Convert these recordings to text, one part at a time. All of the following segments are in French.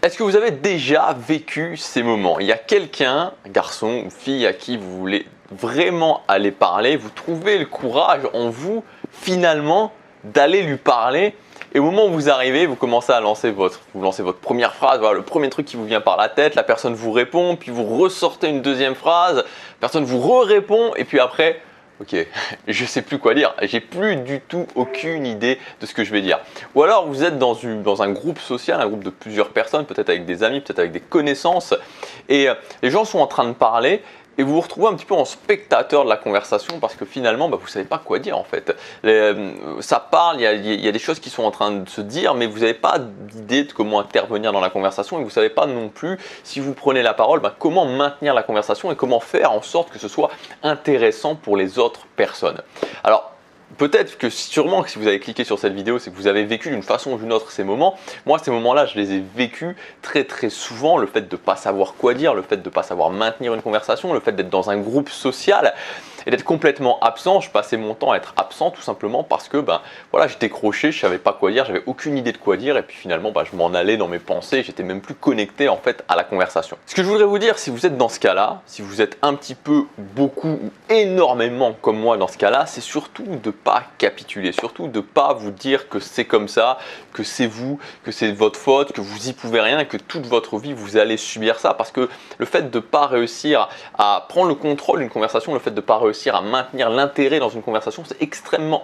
Est-ce que vous avez déjà vécu ces moments? Il y a quelqu'un, garçon ou fille, à qui vous voulez vraiment aller parler, vous trouvez le courage en vous finalement d'aller lui parler, et au moment où vous arrivez, vous commencez à lancer votre première phrase, voilà, le premier truc qui vous vient par la tête, la personne vous répond, puis vous ressortez une deuxième phrase, la personne vous répond, et puis après, ok, je sais plus quoi dire, j'ai plus du tout aucune idée de ce que je vais dire. Ou alors vous êtes dans un groupe social, un groupe de plusieurs personnes, peut-être avec des amis, peut-être avec des connaissances, et les gens sont en train de parler, et vous vous retrouvez un petit peu en spectateur de la conversation parce que finalement, vous ne savez pas quoi dire en fait. Ça parle, il y a des choses qui sont en train de se dire, mais vous n'avez pas d'idée de comment intervenir dans la conversation et vous ne savez pas non plus, si vous prenez la parole, comment maintenir la conversation et comment faire en sorte que ce soit intéressant pour les autres personnes. Alors, peut-être que sûrement que si vous avez cliqué sur cette vidéo, c'est que vous avez vécu d'une façon ou d'une autre ces moments. Moi, ces moments-là, je les ai vécus très très souvent. Le fait de ne pas savoir quoi dire, le fait de ne pas savoir maintenir une conversation, le fait d'être dans un groupe social et d'être complètement absent. Je passais mon temps à être absent tout simplement parce que voilà, je décrochais, je ne savais pas quoi dire, j'avais aucune idée de quoi dire et puis finalement je m'en allais dans mes pensées, j'étais même plus connecté en fait à la conversation. Ce que je voudrais vous dire, si vous êtes dans ce cas-là, si vous êtes un petit peu, beaucoup ou énormément comme moi dans ce cas-là, c'est surtout de ne pas capituler, surtout de ne pas vous dire que c'est comme ça, que c'est vous, que c'est votre faute, que vous y pouvez rien et que toute votre vie vous allez subir ça, parce que le fait de ne pas réussir à prendre le contrôle d'une conversation, le fait de ne pas réussir à maintenir l'intérêt dans une conversation, c'est extrêmement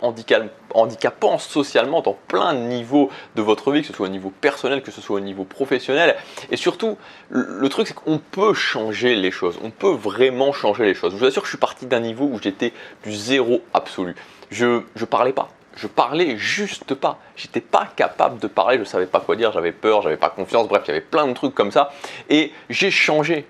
handicapant socialement dans plein de niveaux de votre vie, que ce soit au niveau personnel, que ce soit au niveau professionnel. Et surtout, le truc, c'est qu'on peut changer les choses, on peut vraiment changer les choses. Je vous assure que je suis parti d'un niveau où j'étais du zéro absolu. Je parlais pas. Je parlais juste pas. J'étais pas capable de parler, je savais pas quoi dire, j'avais peur, j'avais pas confiance, bref, il y avait plein de trucs comme ça. Et j'ai changé.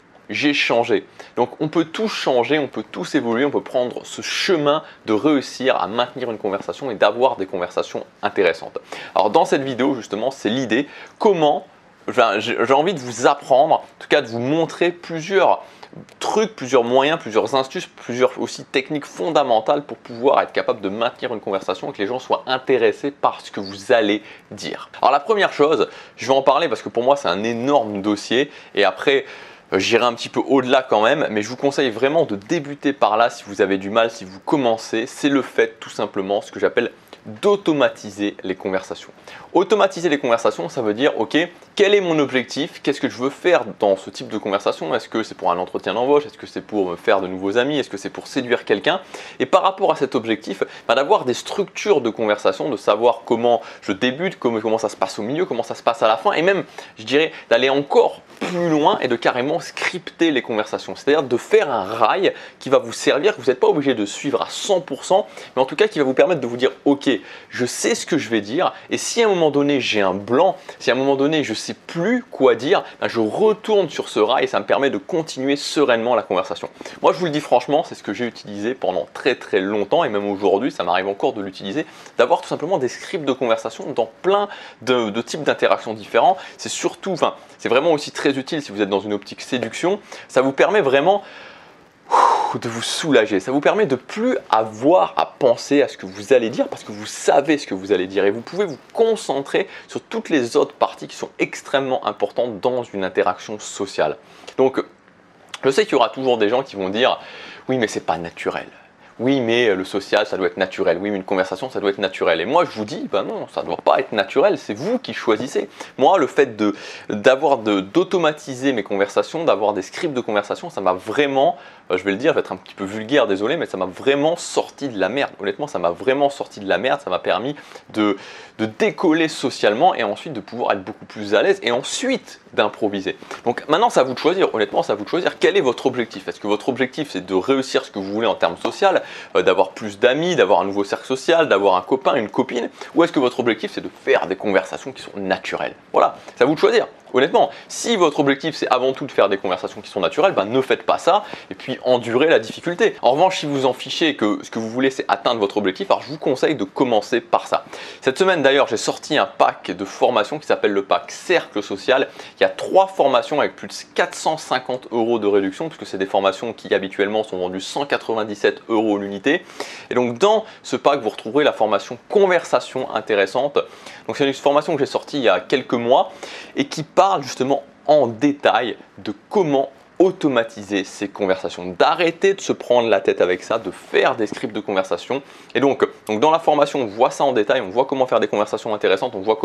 Donc on peut tous changer, on peut tous évoluer, on peut prendre ce chemin de réussir à maintenir une conversation et d'avoir des conversations intéressantes. Alors dans cette vidéo justement, c'est l'idée comment, j'ai envie de vous apprendre, en tout cas de vous montrer plusieurs trucs, plusieurs moyens, plusieurs astuces, plusieurs aussi techniques fondamentales pour pouvoir être capable de maintenir une conversation et que les gens soient intéressés par ce que vous allez dire. Alors la première chose, je vais en parler parce que pour moi c'est un énorme dossier et après j'irai un petit peu au-delà quand même, mais je vous conseille vraiment de débuter par là si vous avez du mal, si vous commencez, c'est le fait tout simplement, ce que j'appelle d'automatiser les conversations. Automatiser les conversations, ça veut dire, ok, quel est mon objectif? Qu'est-ce que je veux faire dans ce type de conversation? Est-ce que c'est pour un entretien d'embauche? Est-ce que c'est pour me faire de nouveaux amis? Est-ce que c'est pour séduire quelqu'un? Et par rapport à cet objectif, d'avoir des structures de conversation, de savoir comment je débute, comment ça se passe au milieu, comment ça se passe à la fin, et même, je dirais, d'aller encore plus loin et de carrément scripter les conversations. C'est-à-dire de faire un rail qui va vous servir, que vous n'êtes pas obligé de suivre à 100%, mais en tout cas qui va vous permettre de vous dire, ok, je sais ce que je vais dire, et si à un moment donné j'ai un blanc, si à un moment donné je ne sais plus quoi dire, je retourne sur ce rail et ça me permet de continuer sereinement la conversation. Moi je vous le dis franchement, c'est ce que j'ai utilisé pendant très très longtemps et même aujourd'hui ça m'arrive encore de l'utiliser, d'avoir tout simplement des scripts de conversation dans plein de types d'interactions différents. C'est surtout, c'est vraiment aussi très utile si vous êtes dans une optique séduction, ça vous permet vraiment de vous soulager, ça vous permet de plus avoir à penser à ce que vous allez dire parce que vous savez ce que vous allez dire et vous pouvez vous concentrer sur toutes les autres parties qui sont extrêmement importantes dans une interaction sociale. Donc je sais qu'il y aura toujours des gens qui vont dire oui mais c'est pas naturel. Oui, mais le social, ça doit être naturel. Oui, mais une conversation, ça doit être naturel. Et moi, je vous dis, non, ça ne doit pas être naturel. C'est vous qui choisissez. Moi, le fait d'automatiser mes conversations, d'avoir des scripts de conversation, ça m'a vraiment, je vais le dire, je vais être un petit peu vulgaire, désolé, mais ça m'a vraiment sorti de la merde. Honnêtement, ça m'a vraiment sorti de la merde. Ça m'a permis de décoller socialement et ensuite de pouvoir être beaucoup plus à l'aise et ensuite d'improviser. Donc maintenant, c'est à vous de choisir. Honnêtement, c'est à vous de choisir. Quel est votre objectif? Est-ce que votre objectif, c'est de réussir ce que vous voulez en termes social, d'avoir plus d'amis, d'avoir un nouveau cercle social, d'avoir un copain, une copine, ou est-ce que votre objectif c'est de faire des conversations qui sont naturelles? Voilà, c'est à vous de choisir. Honnêtement, si votre objectif c'est avant tout de faire des conversations qui sont naturelles, ne faites pas ça et puis endurez la difficulté. En revanche, si vous en fichez et que ce que vous voulez c'est atteindre votre objectif, alors je vous conseille de commencer par ça. Cette semaine d'ailleurs, j'ai sorti un pack de formations qui s'appelle le pack Cercle Social. Il y a 3 formations avec plus de 450 € de réduction puisque c'est des formations qui habituellement sont vendues 197 € l'unité. Et donc dans ce pack, vous retrouverez la formation Conversation intéressante. Donc c'est une formation que j'ai sortie il y a quelques mois et qui parle parle justement en détail de comment automatiser ces conversations, d'arrêter de se prendre la tête avec ça, de faire des scripts de conversation. Et donc dans la formation, on voit ça en détail, on voit comment faire des conversations intéressantes, on voit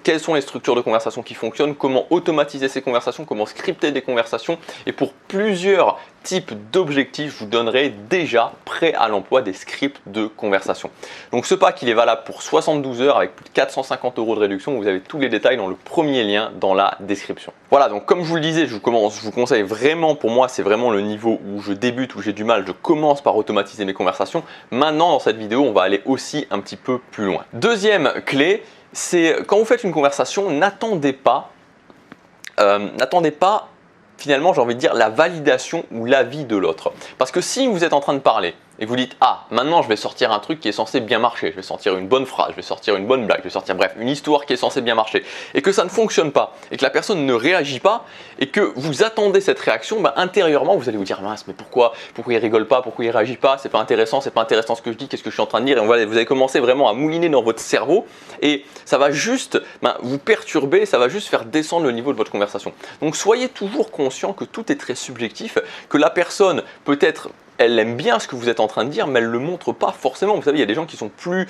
quelles sont les structures de conversation qui fonctionnent, comment automatiser ces conversations, comment scripter des conversations. Et pour plusieurs types d'objectifs, je vous donnerai déjà prêt à l'emploi des scripts de conversation. Donc ce pack, il est valable pour 72 heures avec plus de 450 € de réduction. Vous avez tous les détails dans le premier lien dans la description. Voilà, donc comme je vous le disais, je vous conseille vraiment, pour moi, c'est vraiment le niveau où je débute, où j'ai du mal. Je commence par automatiser mes conversations. Maintenant, dans cette vidéo, on va aller aussi un petit peu plus loin. Deuxième clé, c'est quand vous faites une conversation, n'attendez pas finalement, j'ai envie de dire, la validation ou l'avis de l'autre. Parce que si vous êtes en train de parler et que vous dites « Ah, maintenant je vais sortir un truc qui est censé bien marcher, je vais sortir une bonne phrase, je vais sortir une bonne blague, je vais sortir bref, une histoire qui est censée bien marcher » et que ça ne fonctionne pas et que la personne ne réagit pas et que vous attendez cette réaction, intérieurement vous allez vous dire « Mince, mais pourquoi il rigole pas, pourquoi il réagit pas, c'est pas intéressant ce que je dis, qu'est-ce que je suis en train de dire ?» Et vous allez commencer vraiment à mouliner dans votre cerveau et ça va juste vous perturber, ça va juste faire descendre le niveau de votre conversation. Donc soyez toujours conscient que tout est très subjectif, que la personne peut-être elle aime bien ce que vous êtes en train de dire, mais elle ne le montre pas forcément. Vous savez, il y a des gens qui sont plus,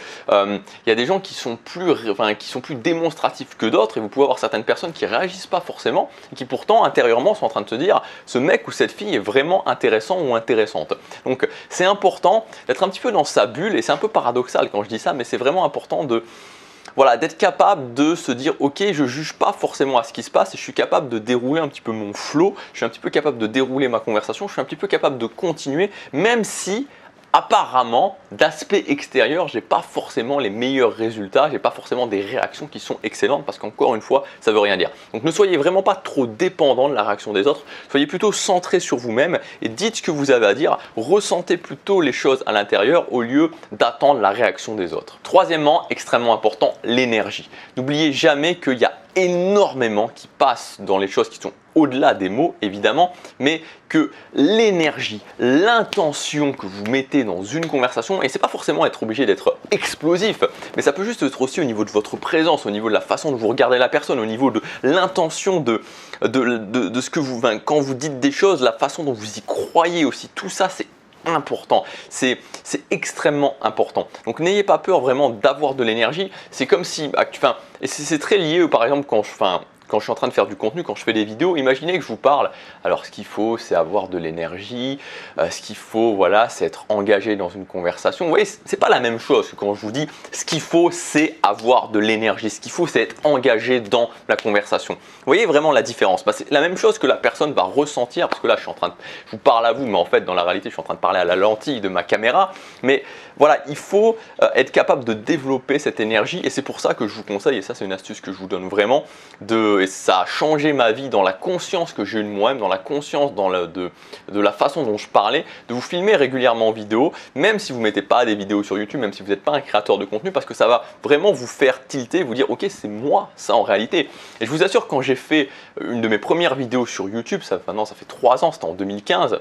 plus démonstratifs que d'autres, et vous pouvez avoir certaines personnes qui réagissent pas forcément, et qui pourtant intérieurement sont en train de se dire, ce mec ou cette fille est vraiment intéressant ou intéressante. Donc c'est important d'être un petit peu dans sa bulle, et c'est un peu paradoxal quand je dis ça, mais c'est vraiment important d'être capable de se dire ok, je juge pas forcément à ce qui se passe et je suis capable de dérouler un petit peu mon flow, je suis un petit peu capable de dérouler ma conversation, je suis un petit peu capable de continuer même si apparemment d'aspect extérieur j'ai pas forcément les meilleurs résultats, j'ai pas forcément des réactions qui sont excellentes parce qu'encore une fois ça veut rien dire. Donc ne soyez vraiment pas trop dépendant de la réaction des autres, soyez plutôt centré sur vous-même et dites ce que vous avez à dire, ressentez plutôt les choses à l'intérieur au lieu d'attendre la réaction des autres. Troisièmement, extrêmement important, l'énergie. N'oubliez jamais qu'il y a énormément qui passe dans les choses qui sont au-delà des mots évidemment, mais que l'énergie, l'intention que vous mettez dans une conversation, et c'est pas forcément être obligé d'être explosif, mais ça peut juste être aussi au niveau de votre présence, au niveau de la façon dont vous regardez la personne, au niveau de l'intention de ce que vous, quand vous dites des choses, la façon dont vous y croyez aussi, tout ça c'est important, c'est extrêmement important. Donc n'ayez pas peur vraiment d'avoir de l'énergie, c'est comme si, et c'est très lié par exemple quand je suis en train de faire du contenu, quand je fais des vidéos, imaginez que je vous parle. Alors ce qu'il faut, c'est avoir de l'énergie. Ce qu'il faut, voilà, c'est être engagé dans une conversation. Vous voyez, c'est pas la même chose que quand je vous dis ce qu'il faut, c'est avoir de l'énergie. Ce qu'il faut, c'est être engagé dans la conversation. Vous voyez vraiment la différence. C'est la même chose que la personne va ressentir, parce que là, je vous parle à vous, mais en fait, dans la réalité, je suis en train de parler à la lentille de ma caméra. Mais voilà, il faut être capable de développer cette énergie, et c'est pour ça que je vous conseille, et ça, c'est une astuce que je vous donne vraiment, et ça a changé ma vie dans la conscience que j'ai eue de moi-même, dans la conscience de la façon dont je parlais, de vous filmer régulièrement en vidéo, même si vous ne mettez pas des vidéos sur YouTube, même si vous n'êtes pas un créateur de contenu, parce que ça va vraiment vous faire tilter, vous dire ok, c'est moi ça en réalité. Et je vous assure, quand j'ai fait une de mes premières vidéos sur YouTube, maintenant ça fait 3 ans, c'était en 2015,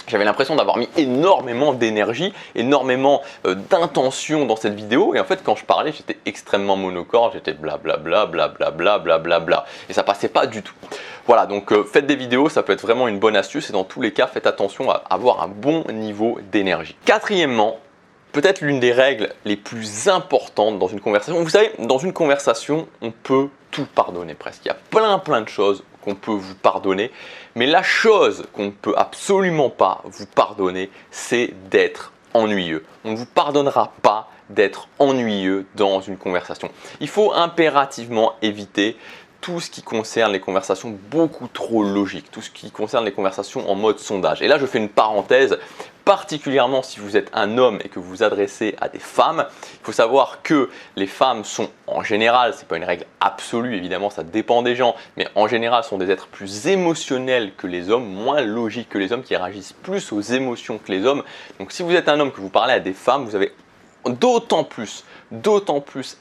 j'avais l'impression d'avoir mis énormément d'énergie, énormément d'intention dans cette vidéo, et en fait quand je parlais j'étais extrêmement monocorde, j'étais blablabla, blablabla, blablabla, et ça passait pas du tout. Voilà, donc faites des vidéos, ça peut être vraiment une bonne astuce, et dans tous les cas faites attention à avoir un bon niveau d'énergie. Quatrièmement, peut-être l'une des règles les plus importantes dans une conversation. Vous savez, dans une conversation, on peut tout pardonner presque. Il y a plein de choses qu'on peut vous pardonner, mais la chose qu'on ne peut absolument pas vous pardonner, c'est d'être ennuyeux. On ne vous pardonnera pas d'être ennuyeux dans une conversation. Il faut impérativement éviter tout ce qui concerne les conversations beaucoup trop logiques, tout ce qui concerne les conversations en mode sondage. Et là, je fais une parenthèse, particulièrement si vous êtes un homme et que vous vous adressez à des femmes. Il faut savoir que les femmes sont en général, ce n'est pas une règle absolue, évidemment ça dépend des gens, mais en général sont des êtres plus émotionnels que les hommes, moins logiques que les hommes, qui réagissent plus aux émotions que les hommes. Donc si vous êtes un homme que vous parlez à des femmes, vous avez d'autant plus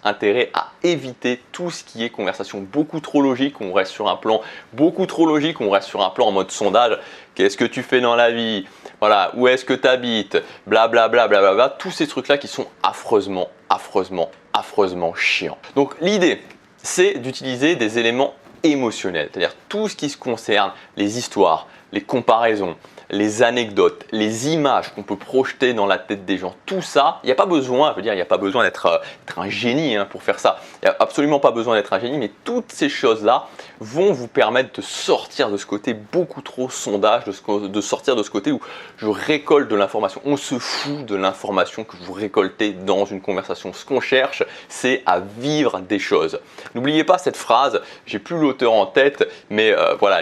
intérêt à éviter tout ce qui est conversation beaucoup trop logique, on reste sur un plan beaucoup trop logique, on reste sur un plan en mode sondage. Qu'est-ce que tu fais dans la vie? Voilà, où est-ce que tu habites? Blablabla, blablabla, tous ces trucs-là qui sont affreusement chiants. Donc l'idée, c'est d'utiliser des éléments émotionnel, c'est-à-dire tout ce qui se concerne les histoires, les comparaisons, les anecdotes, les images qu'on peut projeter dans la tête des gens, tout ça, il n'y a pas besoin, je veux dire, il n'y a pas besoin d'être un génie pour faire ça. Il n'y a absolument pas besoin d'être un génie, mais toutes ces choses-là vont vous permettre de sortir de ce côté beaucoup trop sondage, de sortir de ce côté où je récolte de l'information. On se fout de l'information que vous récoltez dans une conversation. Ce qu'on cherche, c'est à vivre des choses. N'oubliez pas cette phrase, j'ai plus l'auteur en tête, mais voilà,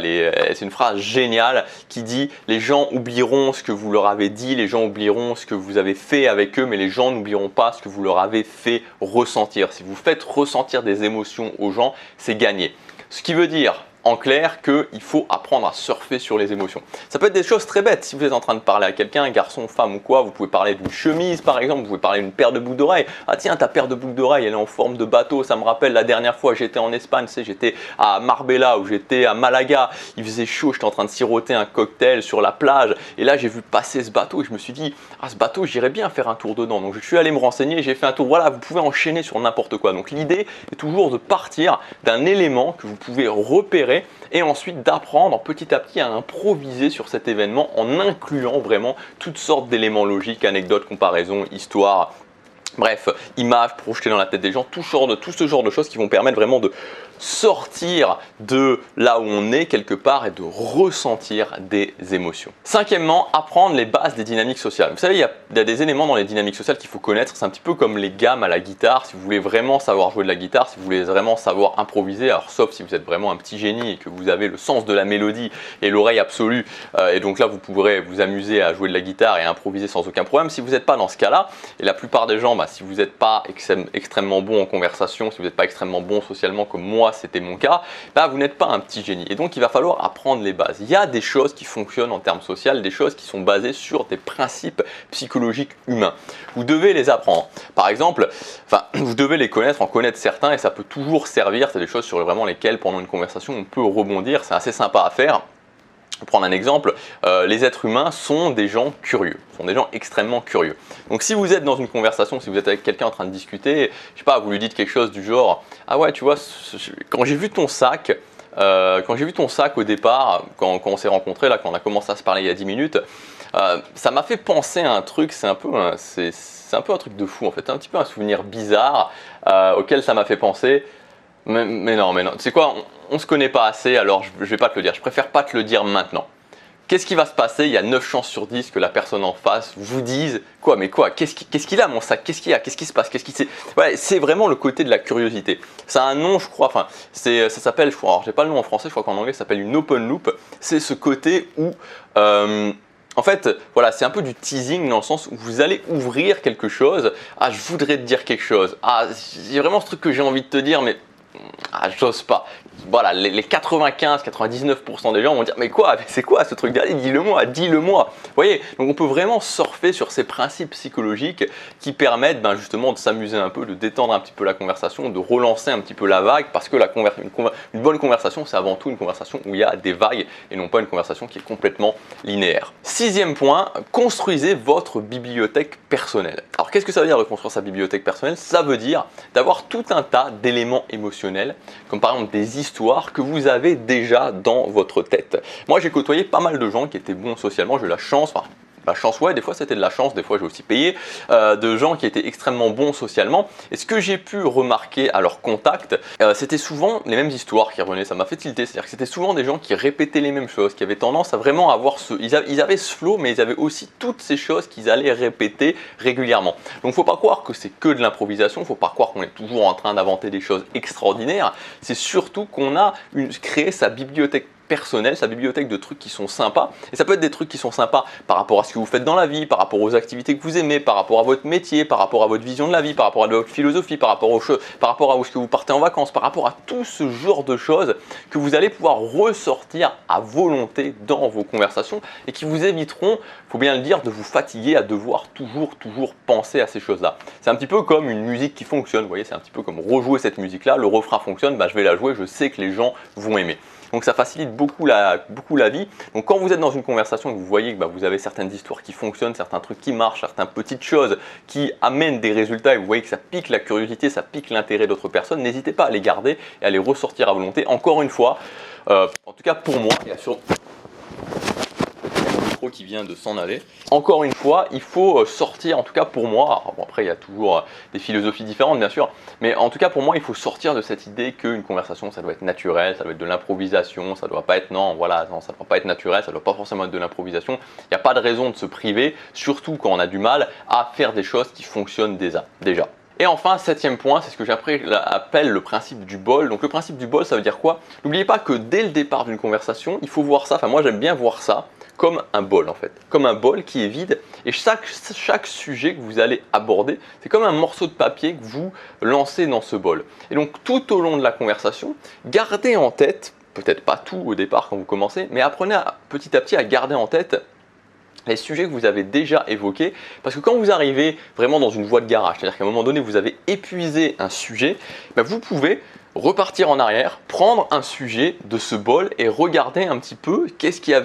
c'est une phrase géniale qui dit « Les gens oublieront ce que vous leur avez dit, les gens oublieront ce que vous avez fait avec eux, mais les gens n'oublieront pas ce que vous leur avez fait ressentir. » Si vous faites ressentir des émotions aux gens, c'est gagné. Ce qui veut dire en clair qu'il faut apprendre à surfer sur les émotions. Ça peut être des choses très bêtes. Si vous êtes en train de parler à quelqu'un, garçon, femme ou quoi, vous pouvez parler d'une chemise par exemple, vous pouvez parler d'une paire de boucles d'oreilles. Ah tiens, ta paire de boucles d'oreilles, elle est en forme de bateau. Ça me rappelle la dernière fois, j'étais en Espagne, tu sais, j'étais à Marbella ou j'étais à Malaga. Il faisait chaud, j'étais en train de siroter un cocktail sur la plage. Et là, j'ai vu passer ce bateau et je me suis dit, ah ce bateau, j'irais bien faire un tour dedans. Donc je suis allé me renseigner, j'ai fait un tour. Voilà, vous pouvez enchaîner sur n'importe quoi. Donc l'idée est toujours de partir d'un élément que vous pouvez repérer et ensuite d'apprendre petit à petit à improviser sur cet événement en incluant vraiment toutes sortes d'éléments logiques, anecdotes, comparaisons, histoires, bref, images projetées dans la tête des gens, tout ce genre de choses qui vont permettre vraiment de sortir de là où on est quelque part et de ressentir des émotions. Cinquièmement, apprendre les bases des dynamiques sociales. Vous savez, il y a des éléments dans les dynamiques sociales qu'il faut connaître. C'est un petit peu comme les gammes à la guitare. Si vous voulez vraiment savoir jouer de la guitare, si vous voulez vraiment savoir improviser, alors sauf si vous êtes vraiment un petit génie et que vous avez le sens de la mélodie et l'oreille absolue, et donc là vous pourrez vous amuser à jouer de la guitare et improviser sans aucun problème. Si vous n'êtes pas dans ce cas-là, et la plupart des gens, si vous n'êtes pas extrêmement bon en conversation, si vous n'êtes pas extrêmement bon socialement comme moi, c'était mon cas, vous n'êtes pas un petit génie. Et donc il va falloir apprendre les bases. Il y a des choses qui fonctionnent en termes sociaux, des choses qui sont basées sur des principes psychologiques humains. Vous devez les apprendre. Par exemple, vous devez les connaître, en connaître certains, et ça peut toujours servir. C'est des choses sur vraiment lesquelles pendant une conversation on peut rebondir. C'est assez sympa à faire. Pour prendre un exemple, les êtres humains sont des gens curieux, sont des gens extrêmement curieux. Donc si vous êtes dans une conversation, si vous êtes avec quelqu'un en train de discuter, je sais pas, vous lui dites quelque chose du genre « Ah ouais, tu vois, quand j'ai vu ton sac au départ, quand on s'est rencontrés, là, quand on a commencé à se parler il y a 10 minutes, ça m'a fait penser à un truc, c'est un peu un truc de fou en fait, un petit peu un souvenir bizarre auquel ça m'a fait penser. Mais non, tu sais quoi, on se connaît pas assez, alors je vais pas te le dire, je préfère pas te le dire maintenant. Qu'est-ce qui va se passer? Il y a 9 chances sur 10 que la personne en face vous dise quoi, mais quoi, qu'est-ce qu'il a mon sac, qu'est-ce qu'il y a, qu'est-ce qui se passe, ouais, c'est vraiment le côté de la curiosité. Ça a un nom, je crois, ça s'appelle, je crois, alors j'ai pas le nom en français, je crois qu'en anglais ça s'appelle une open loop. C'est ce côté où en fait, voilà, c'est un peu du teasing dans le sens où vous allez ouvrir quelque chose. Ah, je voudrais te dire quelque chose. Ah, il y a vraiment ce truc que j'ai envie de te dire, mais j'ose pas. Voilà, les 95-99% des gens vont dire mais quoi, c'est quoi ce truc? Dis-le-moi. Vous voyez, donc on peut vraiment surfer sur ces principes psychologiques qui permettent justement de s'amuser un peu, de détendre un petit peu la conversation, de relancer un petit peu la vague, parce que une bonne conversation, c'est avant tout une conversation où il y a des vagues et non pas une conversation qui est complètement linéaire. Sixième point, construisez votre bibliothèque personnelle. Alors qu'est-ce que ça veut dire de construire sa bibliothèque personnelle? Ça veut dire d'avoir tout un tas d'éléments émotionnels, comme par exemple des histoires que vous avez déjà dans votre tête. Moi, j'ai côtoyé pas mal de gens qui étaient bons socialement. J'ai eu la chance, ouais, des fois c'était de la chance, des fois j'ai aussi payé, de gens qui étaient extrêmement bons socialement. Et ce que j'ai pu remarquer à leur contact, c'était souvent les mêmes histoires qui revenaient. Ça m'a fait tilter, c'est-à-dire que c'était souvent des gens qui répétaient les mêmes choses, qui avaient tendance à vraiment avoir ils avaient ce flow, mais ils avaient aussi toutes ces choses qu'ils allaient répéter régulièrement. Donc faut pas croire que c'est que de l'improvisation, faut pas croire qu'on est toujours en train d'inventer des choses extraordinaires. C'est surtout qu'on a créé sa bibliothèque personnel, sa bibliothèque de trucs qui sont sympas. Et ça peut être des trucs qui sont sympas par rapport à ce que vous faites dans la vie, par rapport aux activités que vous aimez, par rapport à votre métier, par rapport à votre vision de la vie, par rapport à votre philosophie, par rapport à où est-ce que vous partez en vacances, par rapport à tout ce genre de choses que vous allez pouvoir ressortir à volonté dans vos conversations et qui vous éviteront, il faut bien le dire, de vous fatiguer à devoir toujours penser à ces choses-là. C'est un petit peu comme une musique qui fonctionne, vous voyez, c'est un petit peu comme rejouer cette musique-là, le refrain fonctionne, je vais la jouer, je sais que les gens vont aimer. Donc ça facilite beaucoup la vie. Donc quand vous êtes dans une conversation et que vous voyez que vous avez certaines histoires qui fonctionnent, certains trucs qui marchent, certaines petites choses qui amènent des résultats et vous voyez que ça pique la curiosité, ça pique l'intérêt d'autres personnes, n'hésitez pas à les garder et à les ressortir à volonté. Encore une fois, en tout cas pour moi, il y a sur qui vient de s'en aller. Encore une fois, il faut sortir, en tout cas pour moi, alors bon, après il y a toujours des philosophies différentes bien sûr, mais en tout cas pour moi il faut sortir de cette idée qu'une conversation ça doit être naturel, ça doit être de l'improvisation, ça doit pas être, non voilà, non, ça doit pas être naturel, ça doit pas forcément être de l'improvisation, il n'y a pas de raison de se priver, surtout quand on a du mal à faire des choses qui fonctionnent déjà. Et enfin, septième point, c'est ce que j'appelle le principe du bol. Donc le principe du bol, ça veut dire quoi? N'oubliez pas que dès le départ d'une conversation, il faut voir ça, enfin moi j'aime bien voir ça, comme un bol en fait, comme un bol qui est vide et chaque sujet que vous allez aborder, c'est comme un morceau de papier que vous lancez dans ce bol. Et donc tout au long de la conversation, gardez en tête, peut-être pas tout au départ quand vous commencez, mais apprenez petit à petit à garder en tête les sujets que vous avez déjà évoqués, parce que quand vous arrivez vraiment dans une voie de garage, c'est-à-dire qu'à un moment donné vous avez épuisé un sujet, vous pouvez repartir en arrière, prendre un sujet de ce bol et regarder un petit peu qu'est-ce qu'il y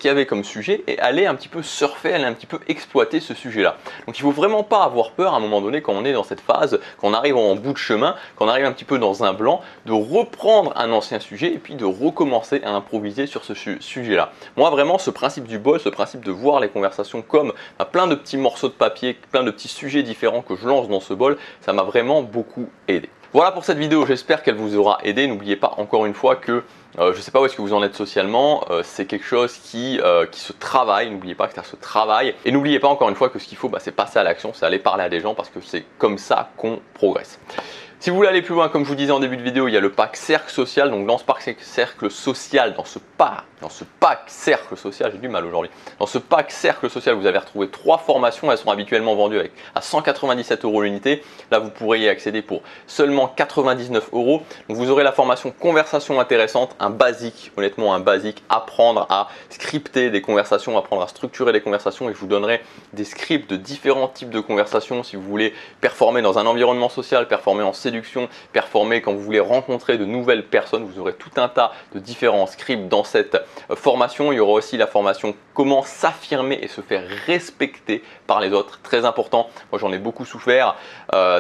avait comme sujet et aller un petit peu surfer, aller un petit peu exploiter ce sujet-là. Donc il ne faut vraiment pas avoir peur à un moment donné quand on est dans cette phase, quand on arrive en bout de chemin, quand on arrive un petit peu dans un blanc, de reprendre un ancien sujet et puis de recommencer à improviser sur ce sujet-là. Moi vraiment ce principe du bol, ce principe de voir les conversations comme plein de petits morceaux de papier, plein de petits sujets différents que je lance dans ce bol, ça m'a vraiment beaucoup aidé. Voilà pour cette vidéo, j'espère qu'elle vous aura aidé. N'oubliez pas encore une fois que je ne sais pas où est-ce que vous en êtes socialement, c'est quelque chose qui se travaille, n'oubliez pas que ça se travaille. Et n'oubliez pas encore une fois que ce qu'il faut, c'est passer à l'action, c'est aller parler à des gens parce que c'est comme ça qu'on progresse. Si vous voulez aller plus loin, comme je vous disais en début de vidéo, il y a le pack cercle social. Donc dans ce pack cercle social, dans ce pack cercle social, j'ai du mal aujourd'hui. Dans ce pack cercle social, vous allez retrouver 3 formations. Elles sont habituellement vendues à 197 € l'unité. Là, vous pourrez y accéder pour seulement 99 €. Donc vous aurez la formation conversation intéressante, un basique, honnêtement un basique, apprendre à scripter des conversations, apprendre à structurer des conversations. Et je vous donnerai des scripts de différents types de conversations si vous voulez performer dans un environnement social, performer en séduction, performer quand vous voulez rencontrer de nouvelles personnes. Vous aurez tout un tas de différents scripts dans cette formation. Il y aura aussi la formation comment s'affirmer et se faire respecter par les autres, très important. Moi j'en ai beaucoup souffert.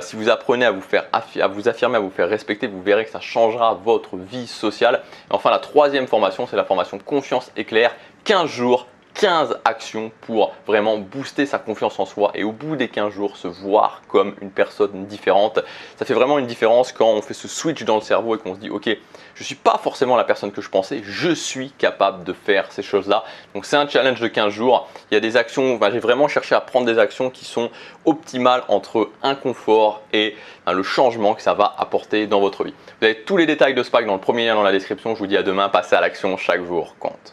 Si vous apprenez à vous affirmer, à vous faire respecter, vous verrez que ça changera votre vie sociale. Et enfin la troisième formation, c'est la formation confiance éclair, 15 jours, 15 actions pour vraiment booster sa confiance en soi et au bout des 15 jours se voir comme une personne différente. Ça fait vraiment une différence quand on fait ce switch dans le cerveau et qu'on se dit ok, je ne suis pas forcément la personne que je pensais, je suis capable de faire ces choses-là. Donc c'est un challenge de 15 jours. Il y a des actions, j'ai vraiment cherché à prendre des actions qui sont optimales entre inconfort et le changement que ça va apporter dans votre vie. Vous avez tous les détails de ce pack dans le premier lien dans la description. Je vous dis à demain, passez à l'action, chaque jour compte.